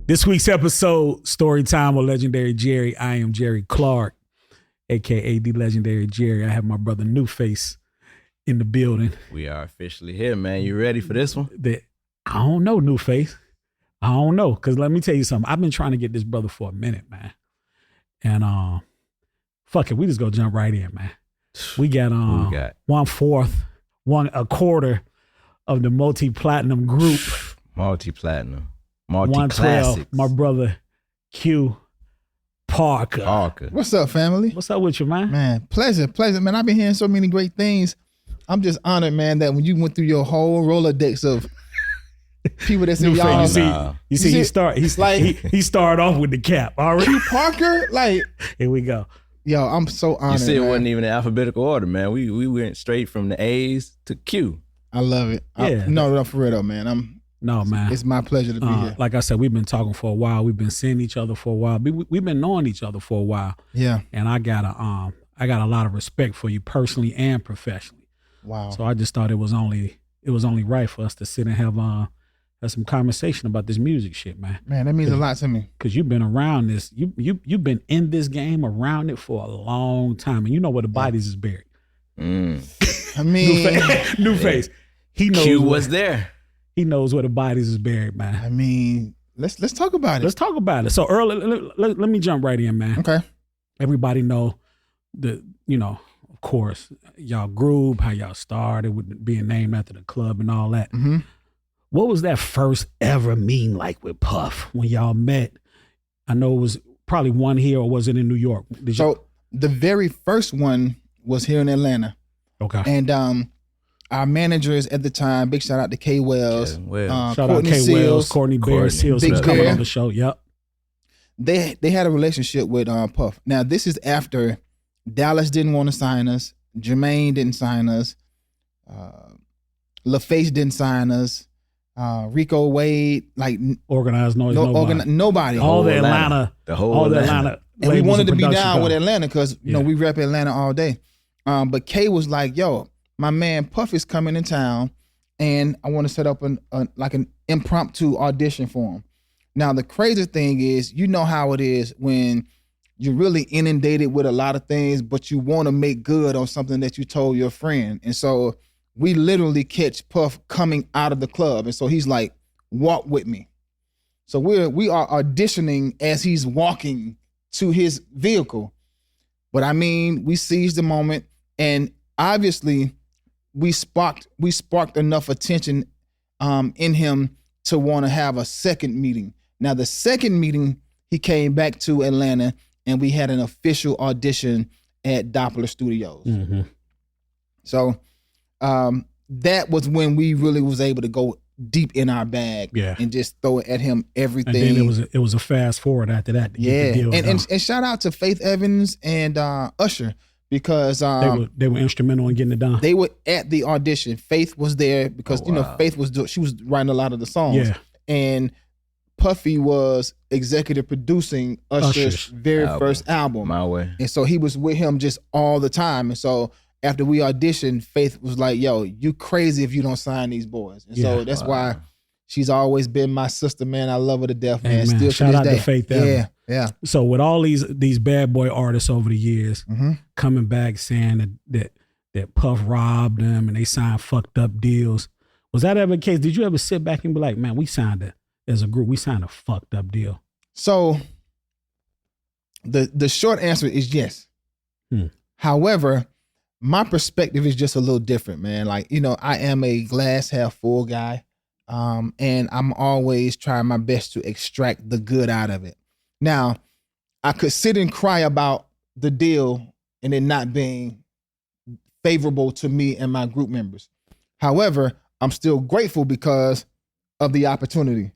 This week's episode, Storytime with Legendary Jerry. I am Jerry Clark, a.k.a. the Legendary Jerry. I have my brother Newface in the building. We are officially here, man. You ready for this one? I don't know, Newface. I don't know, because let me tell you something. I've been trying to get this brother for a minute, man. And fuck it, we just go jump right in, man. We got a quarter of the multi-platinum group. Multi-platinum. 112, my brother Q Parker. What's up, family? What's up with you, man? Man, pleasure, man. I've been hearing so many great things. I'm just honored, man, that when you went through your whole Rolodex of people that's in y'all. You see, he started off with the cap. All right. Q Parker, like, here we go. Yo, I'm so honored. You see, it man. wasn't even in alphabetical order, man. We went straight from the A's to Q. I love it. Yeah. No, for real though, man. Man. It's my pleasure to be here. Like I said, we've been talking for a while. We've been seeing each other for a while. We've been knowing each other for a while. Yeah. And I got a lot of respect for you personally and professionally. Wow. So I just thought it was only right for us to sit and have some conversation about this music shit, man. Man, that means a lot to me. Because you've been around this. You've been in this game, around it for a long time, and you know where the bodies is buried. I mean, Newface. He knows Q was there. He knows where the bodies is buried, man. I mean, let's talk about it. Let's talk about it. So early, let me jump right in, man. Okay. Everybody know of course, y'all group, how y'all started with being named after the club and all that. Mm-hmm. What was that first ever meeting like with Puff when y'all met? I know it was probably one here, or was it in New York? The very first one was here in Atlanta. Okay. And our managers at the time, big shout out to K Wells. Shout out K Wells, Courtney Bear, Seals, Big coming Bear. on the show. Yep. They had a relationship with Puff. Now this is after Dallas didn't want to sign us, Jermaine didn't sign us, LaFace didn't sign us, Rico Wade, like Organized Noise, nobody. All the Atlanta, all the Atlanta. And we wanted to be down with Atlanta because we rep Atlanta all day. But K was like, yo, my man Puff is coming in town, and I want to set up an impromptu audition for him. Now the crazy thing is, you know how it is when you're really inundated with a lot of things, but you want to make good on something that you told your friend. And so we literally catch Puff coming out of the club, and so he's like, "Walk with me." So we are auditioning as he's walking to his vehicle. But I mean, we seized the moment, and obviously we sparked enough attention in him to want to have a second meeting. Now the second meeting, he came back to Atlanta, and we had an official audition at Doppler Studios. Mm-hmm. So that was when we really was able to go deep in our bag and just throw at him everything. And then it was a fast forward after that to get the deal done. And shout out to Faith Evans and Usher, because they were instrumental in getting it done. They were at the audition. Faith was there because Faith was writing a lot of the songs. Yeah. And Puffy was executive producing Usher's very first album. My Way. And so he was with him just all the time. And so after we auditioned, Faith was like, yo, you crazy if you don't sign these boys. And so that's why she's always been my sister, man. I love her to death, man. Hey, man. Still shout to out this day. to Faith Evans. Yeah. So with all these bad boy artists over the years coming back saying that Puff robbed them and they signed fucked up deals, was that ever the case? Did you ever sit back and be like, man, as a group, we signed a fucked up deal? So the short answer is yes. However, my perspective is just a little different, man. Like, I am a glass half full guy. And I'm always trying my best to extract the good out of it. Now, I could sit and cry about the deal and it not being favorable to me and my group members. However, I'm still grateful because of the opportunity.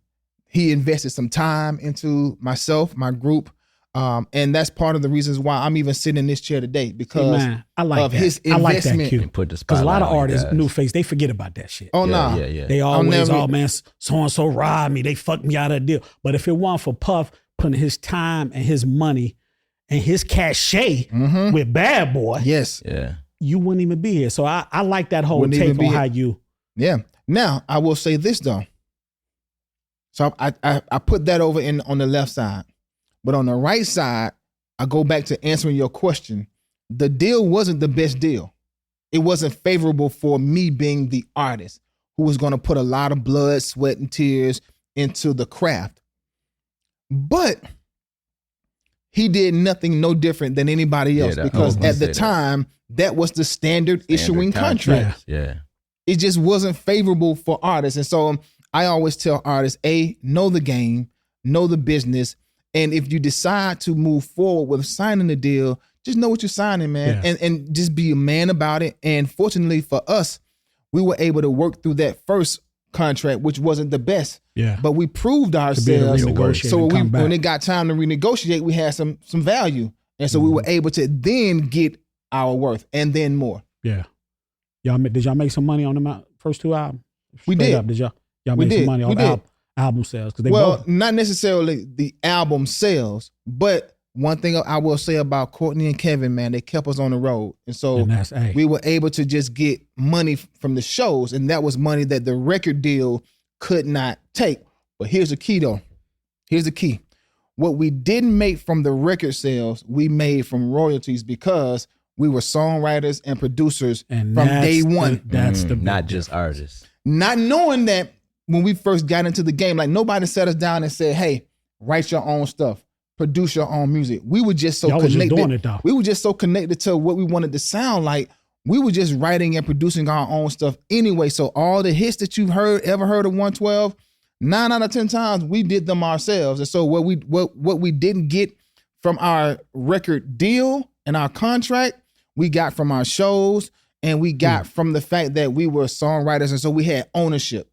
He invested some time into myself, my group, and that's part of the reasons why I'm even sitting in this chair today, because of his investment. Because a lot of artists, Newface, they forget about that shit. Oh, no. Yeah. They always, man, so-and-so robbed me. They fucked me out of the deal. But if it weren't for Puff putting his time and his money and his cachet with Bad Boy, you wouldn't even be here. So I like that whole take on how you... Yeah. Now, I will say this, though. So I put that over on the left side. But on the right side, I go back to answering your question. The deal wasn't the best deal. It wasn't favorable for me being the artist who was going to put a lot of blood, sweat, and tears into the craft. But he did nothing no different than anybody else because at the time, that was the standard issuing contract. Yeah. It just wasn't favorable for artists. And so I always tell artists, know the game, know the business. And if you decide to move forward with signing the deal, just know what you're signing, man. Yeah. And just be a man about it. And fortunately for us, we were able to work through that first contract, which wasn't the best. Yeah. But we proved ourselves. So when it got time to renegotiate, we had some value. And so we were able to then get our worth and then more. Yeah. Did y'all make some money on the first two albums? We did. Did y'all make some money on album sales? Not necessarily the album sales, but one thing I will say about Courtney and Kevin, man, they kept us on the road. And so we were able to just get money from the shows, and that was money that the record deal could not take. But here's the key, though. Here's the key. What we didn't make from the record sales, we made from royalties because we were songwriters and producers from day one. Not just artists. Not knowing that when we first got into the game, like nobody sat us down and said, hey, write your own stuff, produce your own music. We were just so connected. We were just so connected to what we wanted to sound like. We were just writing and producing our own stuff anyway. So all the hits that you've ever heard of 112, 9 out of 10 times we did them ourselves. And so what we didn't get from our record deal and our contract, we got from our shows, and we got from the fact that we were songwriters, and so we had ownership.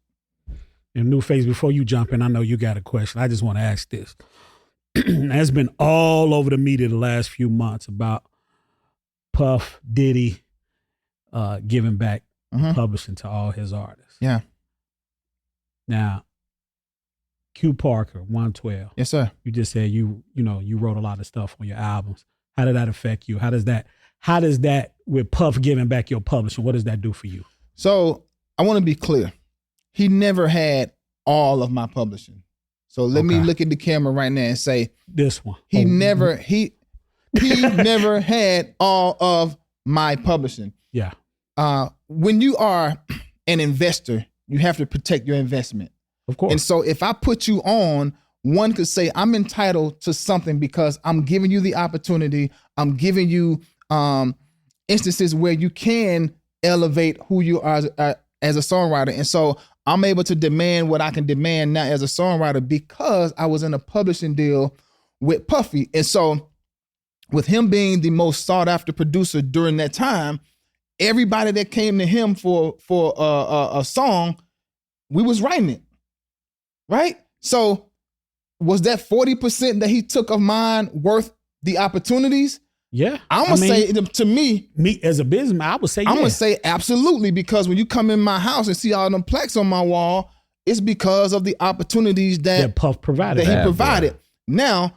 And New Face, before you jump in, I know you got a question. I just want to ask this. It's been all over the media the last few months about Puff, Diddy giving back publishing to all his artists. Yeah. Now, Q Parker, 112. Yes, sir. You just said you wrote a lot of stuff on your albums. How did that affect you? How does that with Puff giving back your publishing, what does that do for you? So I want to be clear. He never had all of my publishing. So let me look at the camera right now and say this one. He never had all of my publishing. Yeah. When you are an investor, you have to protect your investment. Of course. And so if I put you on, one could say I'm entitled to something because I'm giving you the opportunity. I'm giving you instances where you can elevate who you are as a songwriter. And so I'm able to demand what I can demand now as a songwriter because I was in a publishing deal with Puffy. And so with him being the most sought after producer during that time, everybody that came to him for a song, we was writing it, right? So was that 40% that he took of mine worth the opportunities? Yeah. I'm going to say, to me as a businessman, I would say, I'm going to say absolutely, because when you come in my house and see all them plaques on my wall, it's because of the opportunities that Puff provided. That he provided. Now,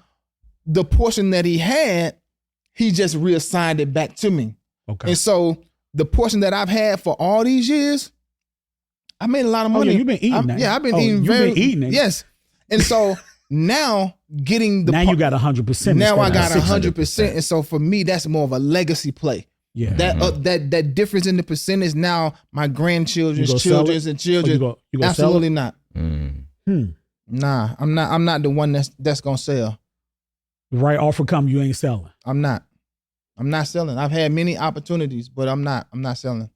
the portion that he had, he just reassigned it back to me. Okay. And so the portion that I've had for all these years, I made a lot of money. Oh, yeah, you've been eating that. Yeah, I've been eating been eating it. Yes. And so now getting the... Now you got 100%. Now I got 100%. And so for me, that's more of a legacy play. Yeah. That difference in the percentage, now my grandchildren's children's and children. You go absolutely not. Mm. Nah, I'm not the one that's gonna sell. The right offer come, you ain't selling. I'm not selling. I've had many opportunities, but I'm not selling.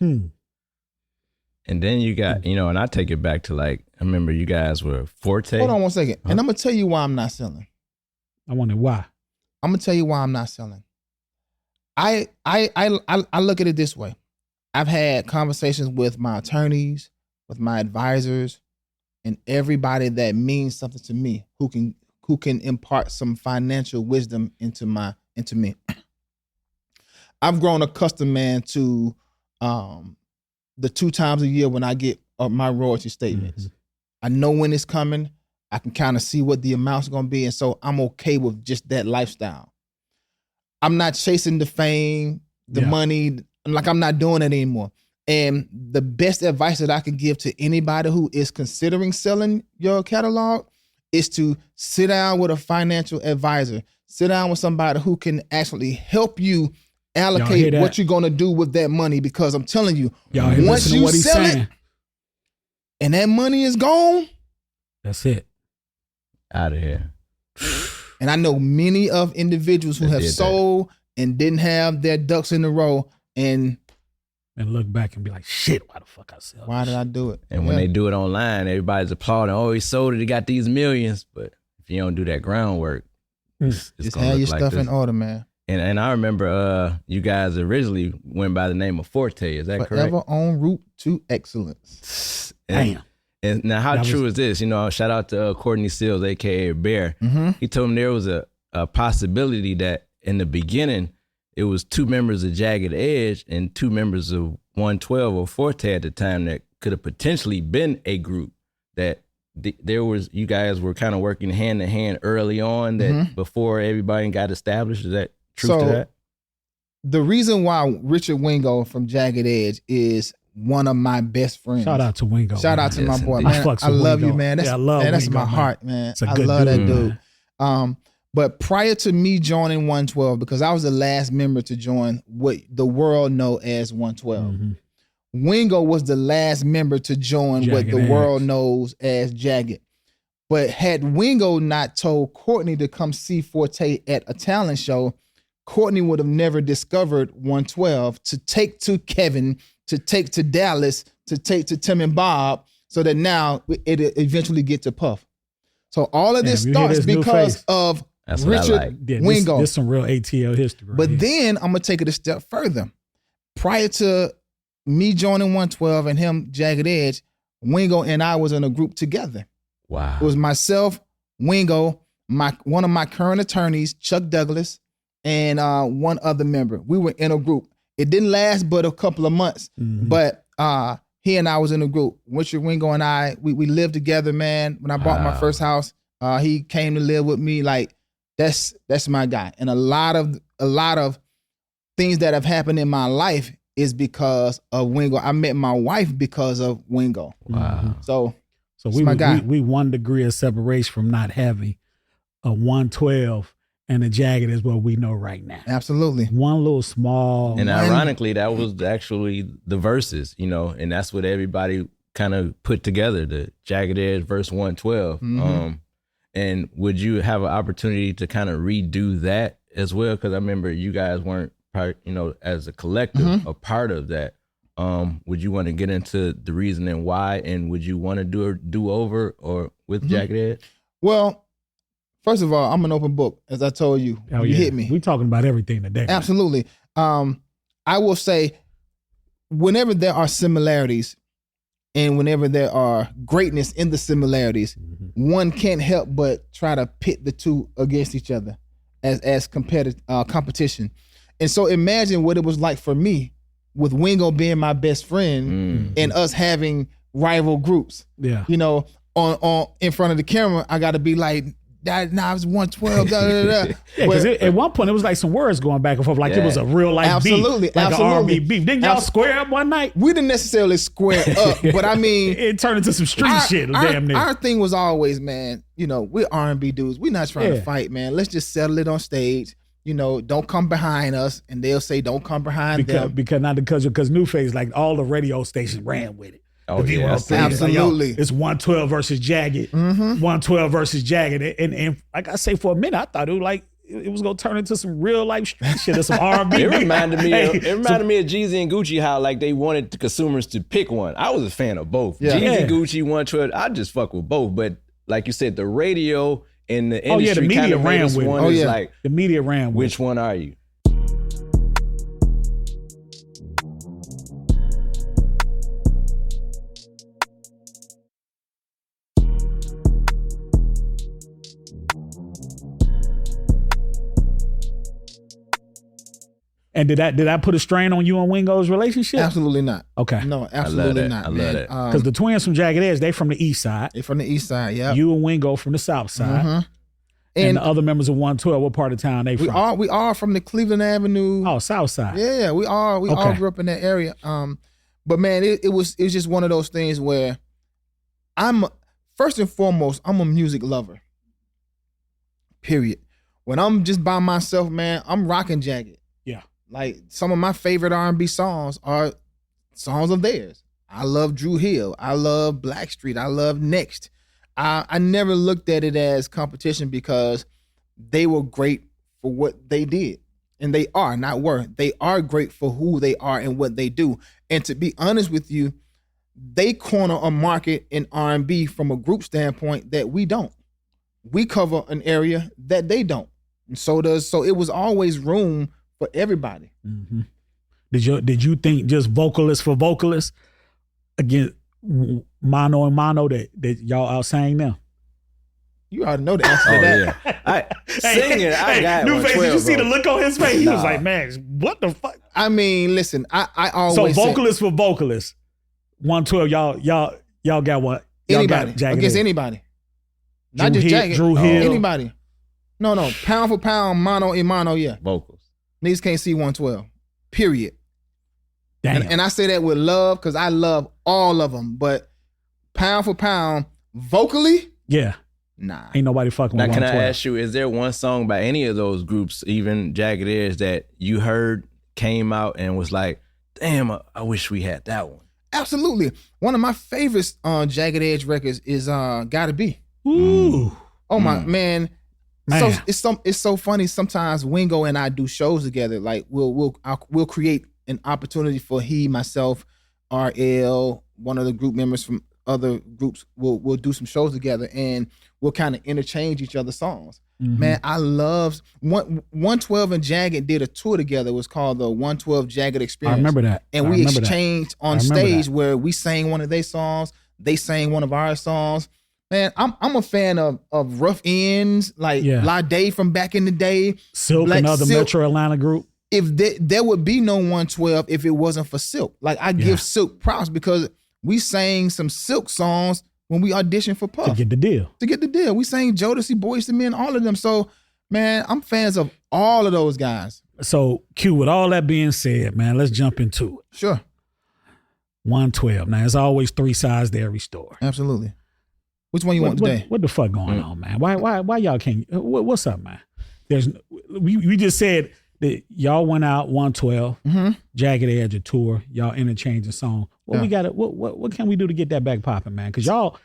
And then you got, and I take it back to I remember you guys were Forte. Hold on one second. And I'm going to tell you why I'm not selling. I wonder why. I'm going to tell you why I'm not selling. I look at it this way. I've had conversations with my attorneys, with my advisors, and everybody that means something to me who can impart some financial wisdom into me. I've grown accustomed, man, to the 2 times a year when I get my royalty statements. Mm-hmm. I know when it's coming. I can kind of see what the amount's going to be. And so I'm okay with just that lifestyle. I'm not chasing the fame, the money. I'm not doing it anymore. And the best advice that I can give to anybody who is considering selling your catalog is to sit down with a financial advisor. Sit down with somebody who can actually help you allocate what you're going to do with that money. Because I'm telling you, once you sell it and that money is gone, that's it. Out of here. And I know many of individuals who have sold and didn't have their ducks in a row and look back and be like, shit, why the fuck I sell? Why did I do it? And when they do it online, everybody's applauding. Oh, he sold it. He got these millions. But if you don't do that groundwork, it's just gonna have your look like stuff this. in order, man. And I remember you guys originally went by the name of Forte. Is that Forever correct? on route to excellence. Damn. And now, how true is this? You know, shout out to Courtney Seals, aka Bear. Mm-hmm. He told me there was a possibility that in the beginning it was 2 members of Jagged Edge and 2 members of 112 or Forte at the time that could have potentially been a group that you guys were kind of working hand in hand early on that before everybody got established. Is that true to that? The reason why Richard Wingo from Jagged Edge is one of my best friends. Shout out to Wingo. Shout out to my boy, indeed. man. I love Wingo. you, man. That's, I love man, that's Wingo, my man. heart, man. It's a I good love dude, that dude. But prior to me joining 112, because I was the last member to join what the world know as 112. Mm-hmm. Wingo was the last member to join Jagged what the Edge. world knows as Jagged. But had Wingo not told Courtney to come see Forte at a talent show, Courtney would have never discovered 112 to take to Kevin, to take to Dallas, to take to Tim and Bob, so that now it eventually get to Puff. So all of this starts because of That's what Richard I like. Yeah, Wingo. This some real ATL history. Right But here. then I'm gonna take it a step further. Prior to me joining 112 and him Jagged Edge, Wingo and I was in a group together. Wow. It was myself, Wingo, one of my current attorneys, Chuck Douglas, and one other member. We were in a group. It didn't last but a couple of months, but he and I was in a group. Richard Wingo and I, we lived together, man. When I bought my first house, he came to live with me. Like that's my guy. And a lot of things that have happened in my life is because of Wingo. I met my wife because of Wingo. Wow. So we 1 degree of separation from not having a 112 and a Jagged is what we know right now. Absolutely. One little small. And ironically, that was actually the verses, you know, and that's what everybody kind of put together, the Jagged Edge verse 112. Mm-hmm. And would you have an opportunity to kind of redo that as well? Because I remember you guys weren't part, you know, as a collective, a part of that. Would you want to get into the reasoning why, and would you want to do a do-over or with Jagged Edge? Well, first of all, I'm an open book, as I told you. Oh, you yeah. hit me. We talking about everything today. Man. Absolutely. I will say, whenever there are similarities and whenever there are greatness in the similarities, one can't help but try to pit the two against each other as competition. And so imagine what it was like for me with Wingo being my best friend and us having rival groups. Yeah. You know, on in front of the camera, I got to be like, nah, it's 112. Yeah, because at one point it was like some words going back and forth, like it was a real life beef, like an R&B beef. Didn't y'all square up one night? We didn't necessarily square up, but I mean, it turned into some street shit. Damn near. Our thing was always, man, you know, we're R&B dudes. We're not trying to fight, man. Let's just settle it on stage. You know, don't come behind us, and they'll say don't come behind them. Mm-hmm. Because New Face, like all the radio stations ran with it. Oh, yeah. Absolutely. It's 112 versus Jagged. 112 versus Jagged. And like I say, for a minute, I thought it was gonna turn into some real life street shit or some R&B. It reminded me of Jeezy and Gucci, how like they wanted the consumers to pick one. I was a fan of both. Yeah. Jeezy, Gucci, 112. I just fuck with both. But like you said, the radio and the industry the kind media of ran made us with it. one is like, the media ran with which one are you? And did that put a strain on you and Wingo's relationship? Absolutely not. Okay. No, absolutely not. I love that. Because the twins from Jagged Edge, they from the east side. They're from the east side, yeah. You and Wingo from the south side. And the other members of 112, what part of town they from? We are from the Cleveland Avenue. Oh, south side. Yeah, we all grew up in that area. But man, it was just one of those things where first and foremost, I'm a music lover. Period. When I'm just by myself, man, I'm rocking Jagged. Yeah. Like some of my favorite R&B songs are songs of theirs. I love Drew Hill. I love Blackstreet. I love Next. I never looked at it as competition because they were great for what they did. And they are, not were. They are great for who they are and what they do. And to be honest with you, they corner a market in R&B from a group standpoint that we don't. We cover an area that they don't. And so it was always room for everybody. Mm-hmm. Did you think just vocalist for vocalist again, mano and mano that y'all out sang them? You already know the answer to that. Yeah. I got New face. Did you see the look on his face? He was like, man, what the fuck? I mean, listen, I always so vocalist for vocalist, 112. Y'all got what? Y'all anybody got against anybody, not Drew just Jagged. Drew Hill. Anybody. No, pound for pound, mano a mano, yeah. Vocals. Niggas can't see 112. Period. Damn. And I say that with love because I love all of them, but pound for pound, vocally, yeah. Nah. Ain't nobody fucking now, with 112. Can I ask you, is there one song by any of those groups, even Jagged Edge, that you heard came out and was like, damn, I wish we had that one? Absolutely. One of my favorites Jagged Edge records is Gotta Be. Ooh. Oh my man. So it's so funny. Sometimes Wingo and I do shows together. Like we'll create an opportunity for myself, RL, one of the group members from other groups. We'll do some shows together and we'll kind of interchange each other's songs. Mm-hmm. Man, I love 112 and Jagged did a tour together. It was called the 112 Jagged Experience. I remember that. And we exchanged on stage where we sang one of their songs, they sang one of our songs. Man, I'm a fan of Rough Ends, like La Day from back in the day. Silk, Black another Silk. Metro Atlanta group. If there would be no 112 if it wasn't for Silk. Like I give Silk props because we sang some Silk songs when we auditioned for Puff. To get the deal. We sang Jodeci, Boyz II Men, all of them. So, man, I'm fans of all of those guys. So, Q, with all that being said, man, let's jump into it. Sure. 112. Now, there's always three sides to every story. Absolutely. Which one you want today? What the fuck going on, man? Why y'all can't? What's up, man? We just said that y'all went out 112, Jagged Edge a tour, y'all interchanged a song. We got it. What can we do to get that back popping, man? Because y'all,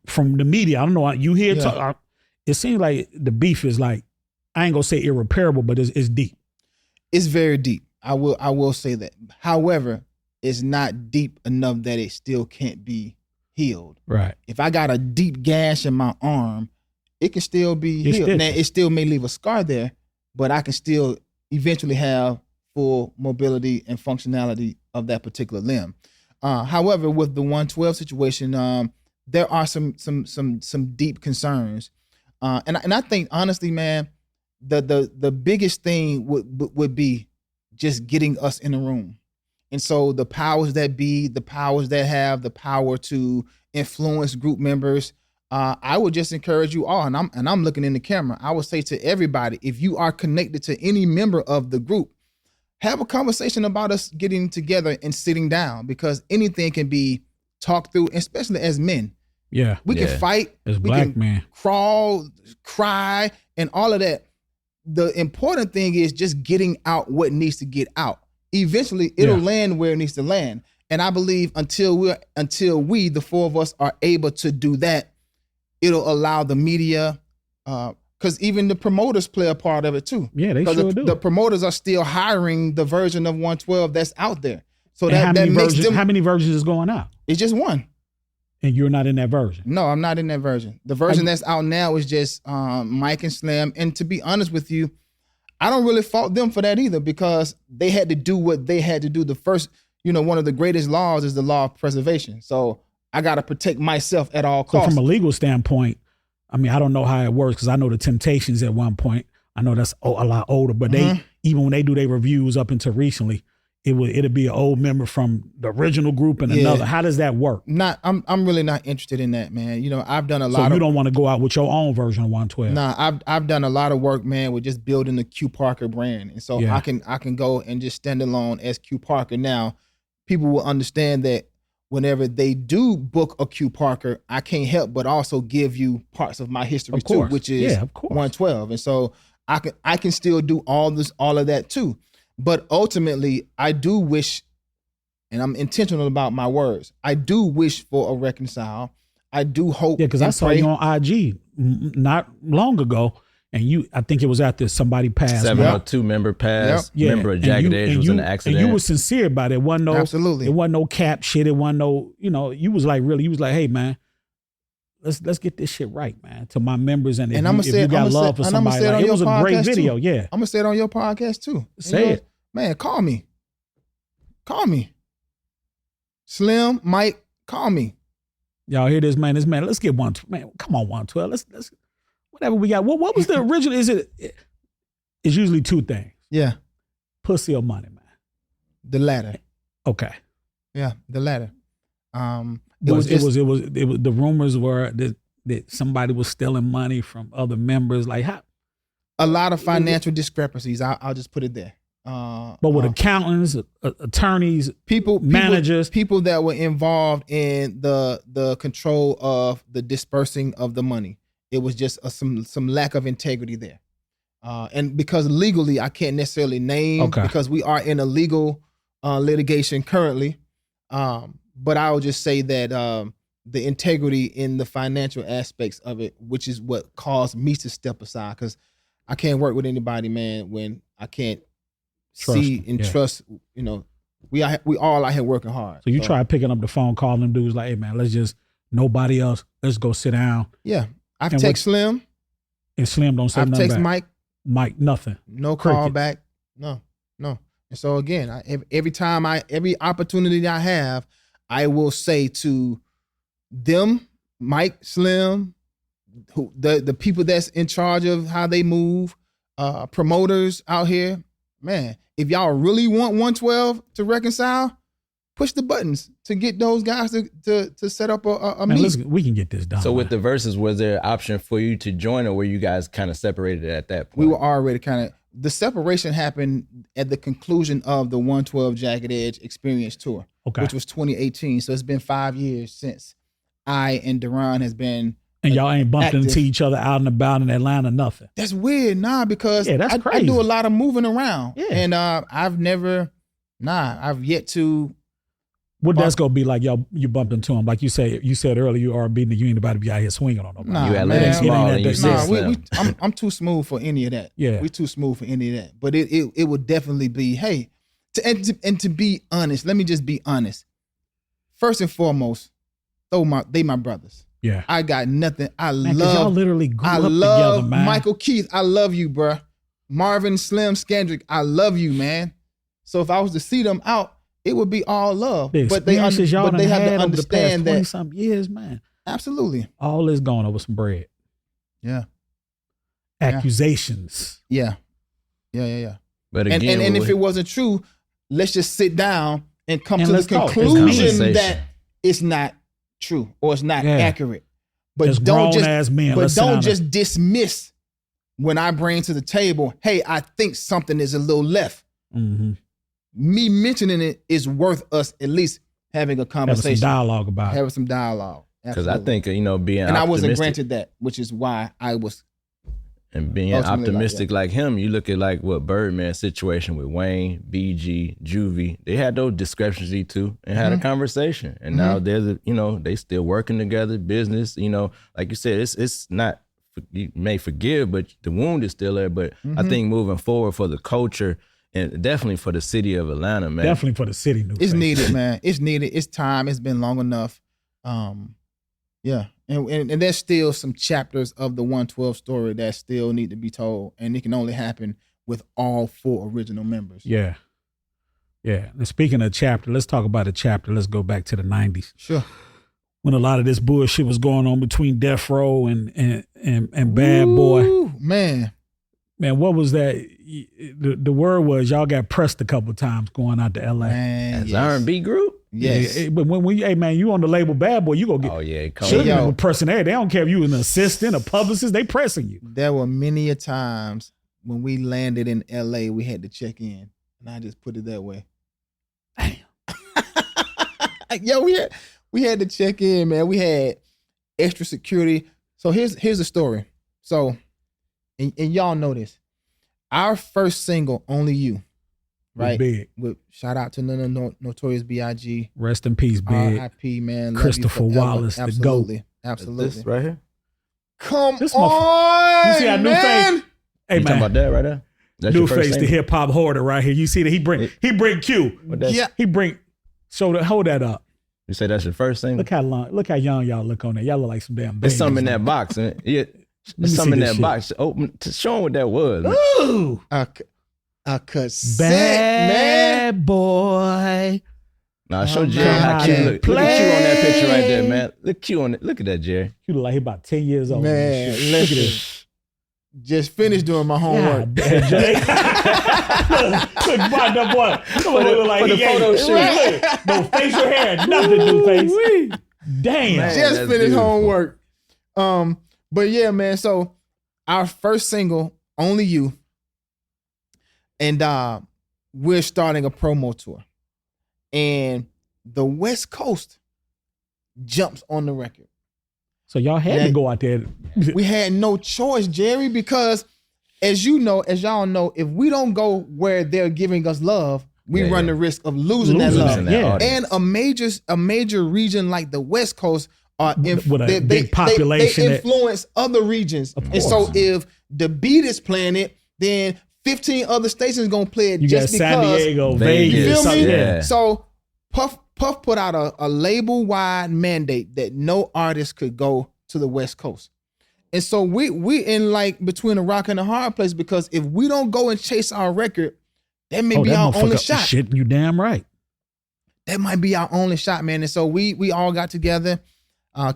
from the media, I don't know, you hear talk. It seems like the beef is like, I ain't gonna say irreparable, but it's deep. It's very deep. I will say that. However, it's not deep enough that it still can't be healed. Right. If I got a deep gash in my arm, it can still be healed. Now, it still may leave a scar there, but I can still eventually have full mobility and functionality of that particular limb. However, with the 112 situation, there are some deep concerns, and I think honestly, man, the biggest thing would be just getting us in a room. And so the powers that be, the powers that have the power to influence group members, I would just encourage you all, and I'm looking in the camera, I would say to everybody, if you are connected to any member of the group, have a conversation about us getting together and sitting down, because anything can be talked through, especially as men. Yeah. We can fight, as we black can men, crawl, cry, and all of that. The important thing is just getting out what needs to get out. Eventually, it'll land where it needs to land. And I believe until we, the four of us, are able to do that, it'll allow the media, because even the promoters play a part of it too. Yeah, they sure do. The promoters are still hiring the version of 112 that's out there. So and that makes them. How many versions is going out? It's just one. And you're not in that version? No, I'm not in that version. The version that's out now is just Mike and Slim. And to be honest with you, I don't really fault them for that either, because they had to do what they had to do. The first, one of the greatest laws is the law of preservation. So I got to protect myself at all costs. So from a legal standpoint, I mean, I don't know how it works, because I know the Temptations at one point, I know that's a lot older, but they, even when they do their reviews up until recently, it'd be an old member from the original group and another. How does that work? I'm really not interested in that, man. I've done a lot. So you don't want to go out with your own version of 112? Nah, I've done a lot of work, man, with just building the Q Parker brand, and so I can go and just stand alone as Q Parker now. people will understand that whenever they do book a Q Parker, I can't help but also give you parts of my history too, which is 112. And so I can still do all of that too. But ultimately, I do wish, and I'm intentional about my words, I do wish for a reconcile. I do hope. Yeah, because I saw you on IG not long ago, and I think it was after somebody passed. 702 member passed. Yep. Member of Jagged Edge was in an accident. And you were sincere about it. It wasn't no, absolutely. It wasn't no cap shit. It wasn't no, you was like, really, you was like, hey, man, let's get this shit right, man. To my members, and if you got love for somebody, like, it was a great video. Yeah, I'm gonna say it on your podcast too. Say it, man. Call me. Slim, Mike, call me. Y'all hear this, man? Let's get one. Man, come on, 112. Let's whatever we got. What was the original? It's usually two things. Yeah, pussy or money, man. The latter. Okay. Yeah, the latter. The rumors were that somebody was stealing money from other members. Like how? A lot of financial discrepancies. I'll just put it there. But with accountants, attorneys, managers, people that were involved in the control of the dispersing of the money, it was just some lack of integrity there. And because legally I can't necessarily name because we are in a legal litigation currently. But I'll just say that the integrity in the financial aspects of it, which is what caused me to step aside, because I can't work with anybody, man, when I can't trust. We all out here working hard. So you try picking up the phone, calling them dudes like, hey man, nobody else. Let's go sit down. Yeah, I've texted Slim, and Slim don't say nothing. I've texted Mike, nothing. No call back. No. And so again, every opportunity I have, I will say to them, Mike, Slim, the people that's in charge of how they move, promoters out here, man, if y'all really want 112 to reconcile, push the buttons to get those guys to set up a meeting. Listen, we can get this done. So with the verses, was there an option for you to join, or were you guys kind of separated at that point? We were already the separation happened at the conclusion of the 112 Jagged Edge Experience Tour, which was 2018. So it's been 5 years since I and Deron has been. And y'all ain't bumped into each other out and about in Atlanta, nothing. That's weird, because that's crazy. I do a lot of moving around. Yeah. And I've yet to. What that's gonna be like, y'all? You bumped into him, like you said earlier. You are beating. You ain't about to be out here swinging on nobody. You Atlanta small and you I'm too smooth for any of that. Yeah, we too smooth for any of that. But it would definitely be, hey, to be honest. Let me just be honest. First and foremost, they my brothers. Yeah, I got nothing. Y'all literally grew up together, man. Michael Keith, I love you, bruh. Marvin Slim Skandrick, I love you, man. So if I was to see them out, it would be all love. But they have to understand that 20-something years, man. Absolutely. All is gone over some bread. Yeah. Accusations. Yeah. But again, and if it wasn't true, let's just sit down and come to the conclusion that it's not true or it's not accurate. But don't just dismiss when I bring to the table, hey, I think something is a little left. Mm-hmm. Me mentioning it is worth us at least having a conversation. Having some dialogue about it. Having some dialogue. Because I think, being optimistic. And I wasn't granted that, which is why I was. And being optimistic like him, you look at like what Birdman's situation with Wayne, BG, Juvie, they had those discrepancies too and had a conversation. And now they still working together, business, like you said, it's not, you may forgive, but the wound is still there. But I think moving forward for the culture, and definitely for the city of Atlanta, man. Definitely for the city. It's needed, man. It's needed. It's time. It's been long enough. Yeah. And there's still some chapters of the 112 story that still need to be told. And it can only happen with all 4 original members. Yeah. Yeah. And speaking of chapter, let's talk about a chapter. Let's go back to the 90s. Sure. When a lot of this bullshit was going on between Death Row and Bad Boy. Man, what was that? The word was y'all got pressed a couple of times going out to LA. As R&B group? Yes. Yeah, but when hey man, you on the label Bad Boy, you go get pressing there. They don't care if you an assistant, a publicist, they pressing you. There were many a times when we landed in LA, we had to check in. And I just put it that way. Damn. Yo, we had to check in, man. We had extra security. So here's the story. So, and y'all know this. Our first single, Only You, right? Big. With shout out to Notorious B.I.G. Rest in peace, Big. R.I.P. man. Love Christopher you forever. Wallace, Absolutely. the GOAT. Absolutely. This right here. Come This on, You see our new man. face? Hey, You talking about that right there? That's New your first face, the single? hip hop hoarder right here. You see that he bring Q. What that's- Yeah. He bring hold that up. You say that's your first single? Look how young y'all look on that. Y'all look like some damn babies. There's something in that box. Man. Yeah, me there's see something in this that shit. box. Open to show 'em what that was. Man. Ooh, A cassette, bad man. boy. Nah, show Oh, Jerry man. how cute. Look at Q on that picture right there, Play. man. Look Q on it. Look at that, Jerry. You look like he about 10 years old. Man, Shit. Look at listen. this. Just finished doing my homework. God damn, Jay. Look, boy, that boy. Come on, look like for he the photo ain't- shoot. Look, no facial hair, nothing, new face. Damn. Man. Just that's finished beautiful. homework. But yeah, man. So our first single, Only You, and we're starting a promo tour, and the West Coast jumps on the record. So y'all had Yeah. to go out there. We had no choice, Jerry, because as y'all know, if we don't go where they're giving us love, we Yeah, run yeah. the risk of losing that Losing love. that Yeah. audience. And a major region like the West Coast are With a big population They that- influence other regions, and so if the beat is playing it, then 15 other stations gonna play it You got just San because. Diego, Vegas. You Vegas. feel me? Yeah. So Puff put out a label-wide mandate that no artist could go to the West Coast. And so we in like between a rock and a hard place, because if we don't go and chase our record, that may be that our only motherfucker- shot. Shit, you damn right. That might be our only shot, man. And so we all got together.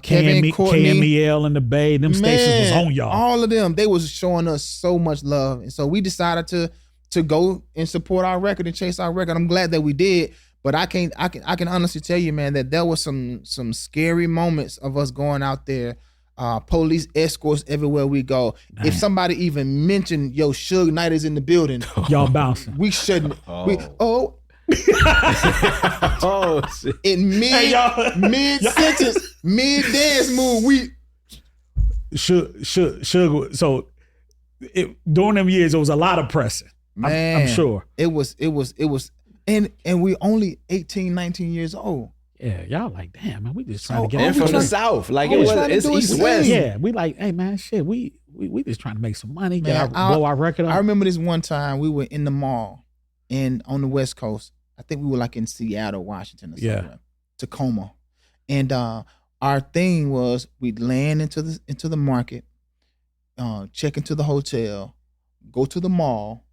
Kevin, Courtney, KMEL and the Bay, them stations was on y'all. All of them, they was showing us so much love. And so we decided to go and support our record and chase our record. I'm glad that we did. But I can honestly tell you, man, that there was some scary moments of us going out there. Police escorts everywhere we go. Damn. If somebody even mentioned, yo, Suge Knight is in the building, Y'all bouncing. we shouldn't. Oh. Oh, shit. In Hey, y'all. mid sentence, mid dance move, we Suge. So during them years, it was a lot of pressing. man, I'm sure. it was, and we only 18, 19 years old. Yeah, y'all like, damn, man, we just trying So, to get And we from the trying- South. Like, all it we was, trying to it's do is East West. sing. Yeah, we like, hey man, shit, we just trying to make some money, Man, blow our record up. I remember this one time we were in the mall on the West Coast. I think we were like in Seattle, Washington or somewhere. Yeah. Tacoma. And our thing was we'd land into the market, check into the hotel, go to the mall,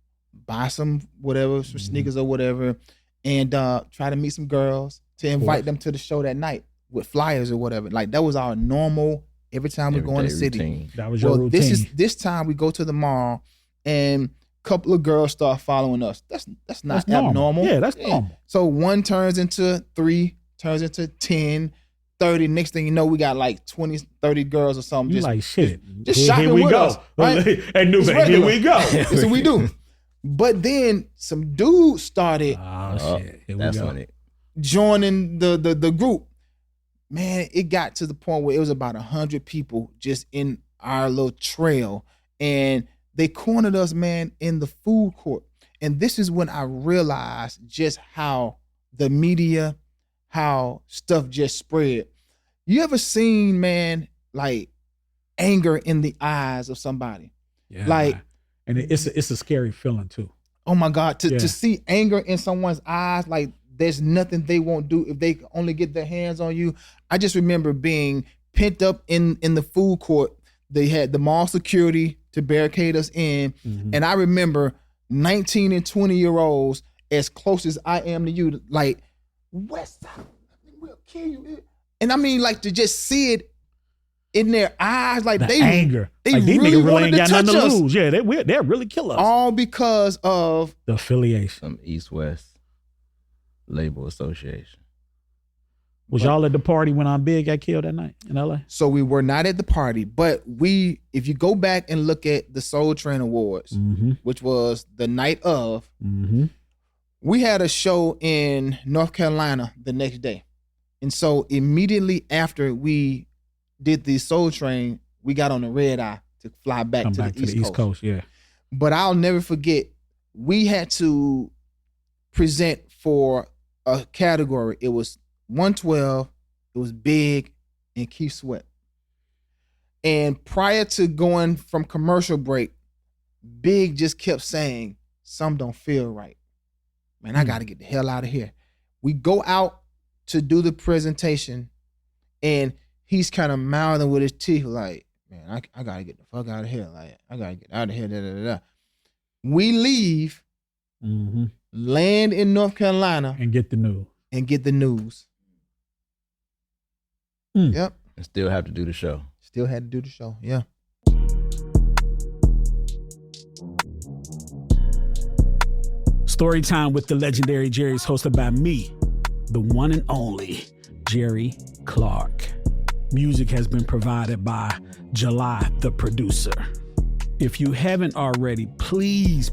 buy some whatever, some sneakers or whatever, and try to meet some girls to invite them to the show that night with flyers or whatever. Like that was our normal every time we go in the city. Routine. That was your routine. This time we go to the mall and a couple of girls start following us. That's not normal. abnormal. Yeah, that's normal. So one turns into 3, turns into 10, 30. Next thing you know, we got like 20, 30 girls or something. You like shit. just Here shopping we with go. us, right? Hey, new It's baby, here regular. we go. That's what we do. But then some dudes started Oh shit. Here we That's go. when it. joining the group. Man, it got to the point where it was about 100 people just in our little trail, and they cornered us, man, in the food court. And this is when I realized just how the media, how stuff just spread. You ever seen, man, like anger in the eyes of somebody? Yeah, Like- man. And it's a scary feeling too. Oh my God, Yeah. to see anger in someone's eyes, like there's nothing they won't do if they only get their hands on you. I just remember being pent up in the food court. They had the mall security to barricade us in. Mhm. And I remember 19 and 20-year-olds, as close as I am to you, like, West Side, we'll kill you. And I mean, like, to just see it in their eyes, like The they anger. they Like, these really niggas really wanted ain't to got nothing touch to us. lose. Yeah, they'll really kill us. all because of The affiliation. Some East West label association. Was y'all at the party when Aunt Big got killed that night in LA? So we were not at the party, but if you go back and look at the Soul Train Awards, Mm-hmm. which was the night of, Mm-hmm. we had a show in North Carolina the next day. And so immediately after we did the Soul Train, we got on the red eye to fly back to the East Coast. Yeah. But I'll never forget, we had to present for a category. It was 112, it was Big, and Keith Sweat. And prior to going from commercial break, Big just kept saying, "Some don't feel right. Man, I got to get the hell out of here." We go out to do the presentation, and he's kind of mouthing with his teeth like, "Man, I got to get the fuck out of here. Like, I got to get out of here, da, da, da, da." We leave, land in North Carolina. And get the news. Yep. And still have to do the show. Still had to do the show, yeah. Storytime with the legendary Jerry is hosted by me, the one and only Jerry Clark. Music has been provided by July, the producer. If you haven't already, please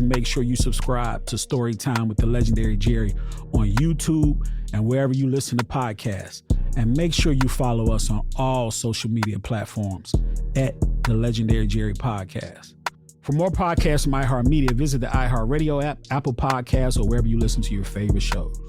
make sure you subscribe to Storytime with the legendary Jerry on YouTube and wherever you listen to podcasts. And make sure you follow us on all social media platforms at the Legendary Jerry Podcast. For more podcasts from iHeartMedia, visit the iHeartRadio app, Apple Podcasts, or wherever you listen to your favorite shows.